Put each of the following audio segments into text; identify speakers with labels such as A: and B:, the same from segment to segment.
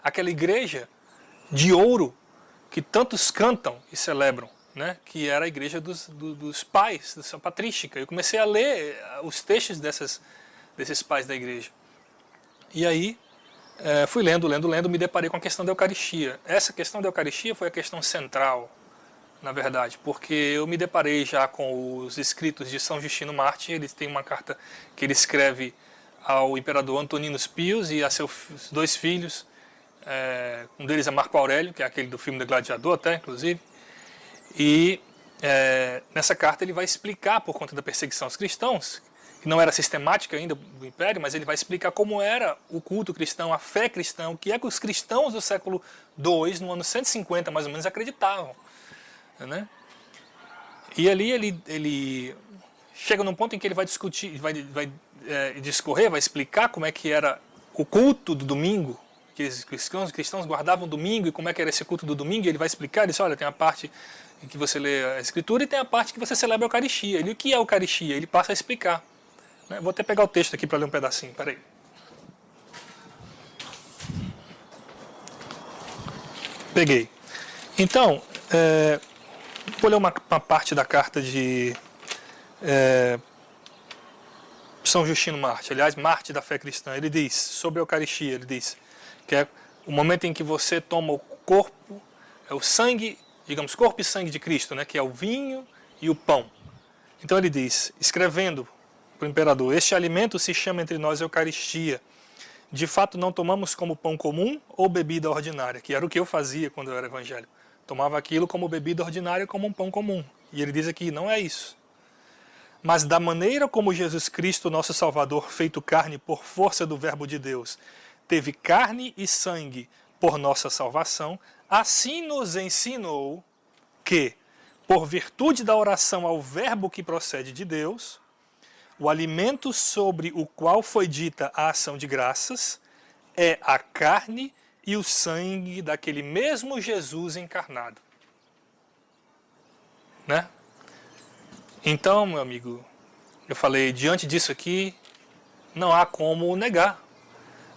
A: aquela igreja de ouro que tantos cantam e celebram, né? Que era a igreja dos pais, da patrística. Eu comecei a ler os textos desses pais da igreja. E aí, fui lendo, me deparei com a questão da Eucaristia. Essa questão da Eucaristia foi a questão central, na verdade, porque eu me deparei já com os escritos de São Justino Mártir. Ele tem uma carta que ele escreve ao imperador Antoninus Pius e a seus 2 filhos, um deles é Marco Aurélio, que é aquele do filme do Gladiador até, inclusive, e nessa carta ele vai explicar, por conta da perseguição aos cristãos, que não era sistemática ainda do Império, mas ele vai explicar como era o culto cristão, a fé cristã, o que é que os cristãos do século II, no ano 150 mais ou menos, acreditavam. Né? E ali ele chega num ponto em que ele vai discutir, vai discorrer, vai explicar como é que era o culto do domingo, que os cristãos guardavam domingo e como é que era esse culto do domingo. E ele vai explicar, ele diz, olha, tem a parte em que você lê a Escritura e tem a parte que você celebra a Eucaristia. E o que é a Eucaristia? Ele passa a explicar. Né? Vou até pegar o texto aqui para ler um pedacinho, peraí. Peguei. Então, vou ler uma parte da carta de São Justino Mártir, aliás, Mártir da fé cristã. Ele diz, sobre a Eucaristia, ele diz que é o momento em que você toma o corpo, o sangue, digamos, corpo e sangue de Cristo, né, que é o vinho e o pão. Então ele diz, escrevendo para o imperador, este alimento se chama entre nós Eucaristia. De fato não tomamos como pão comum ou bebida ordinária, que era o que eu fazia quando eu era evangélico. Tomava aquilo como bebida ordinária, como um pão comum. E ele diz aqui, não é isso. Mas da maneira como Jesus Cristo, nosso Salvador, feito carne por força do verbo de Deus, teve carne e sangue por nossa salvação, assim nos ensinou que, por virtude da oração ao verbo que procede de Deus, o alimento sobre o qual foi dita a ação de graças é a carne e o sangue daquele mesmo Jesus encarnado. Né? Então, meu amigo, eu falei, diante disso aqui, não há como negar.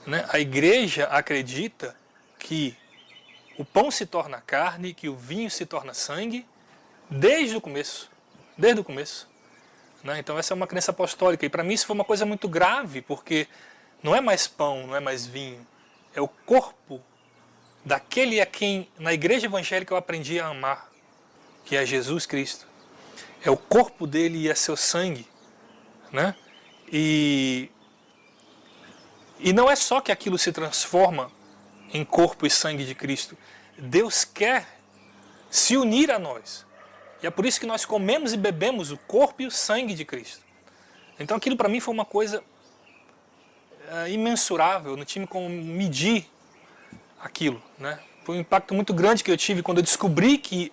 A: Né? A igreja acredita que o pão se torna carne, que o vinho se torna sangue, desde o começo. Desde o começo. Né? Então essa é uma crença apostólica. E para mim isso foi uma coisa muito grave, porque não é mais pão, não é mais vinho. É o corpo daquele a quem, na igreja evangélica, eu aprendi a amar, que é Jesus Cristo. É o corpo dele e é seu sangue. Né? E não é só que aquilo se transforma em corpo e sangue de Cristo. Deus quer se unir a nós. E é por isso que nós comemos e bebemos o corpo e o sangue de Cristo. Então aquilo para mim foi uma coisa imensurável, não tinha como medir aquilo. Né? Foi um impacto muito grande que eu tive quando eu descobri que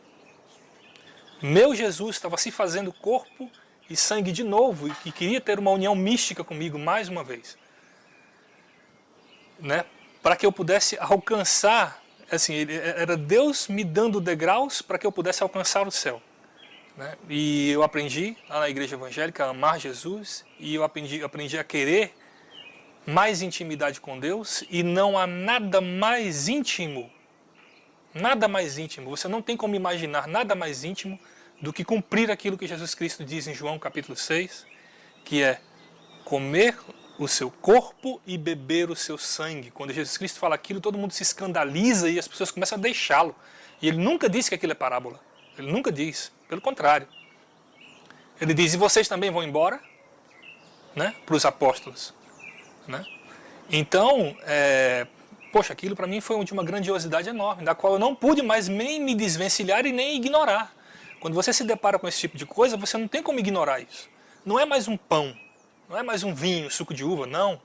A: meu Jesus estava se fazendo corpo e sangue de novo e que queria ter uma união mística comigo mais uma vez. Né? Para que eu pudesse alcançar, assim, era Deus me dando degraus para que eu pudesse alcançar o céu. Né? E eu aprendi lá na igreja evangélica a amar Jesus e eu aprendi a querer mais intimidade com Deus e não há nada mais íntimo, você não tem como imaginar nada mais íntimo do que cumprir aquilo que Jesus Cristo diz em João capítulo 6, que é comer o seu corpo e beber o seu sangue. Quando Jesus Cristo fala aquilo, todo mundo se escandaliza e as pessoas começam a deixá-lo. E ele nunca disse que aquilo é parábola. Ele nunca diz. Pelo contrário. Ele diz, e vocês também vão embora? Né? Para os apóstolos. Né? Então, poxa, aquilo para mim foi de uma grandiosidade enorme, da qual eu não pude mais nem me desvencilhar e nem ignorar. Quando você se depara com esse tipo de coisa, você não tem como ignorar isso. Não é mais um pão. Não é mais um vinho, suco de uva, não.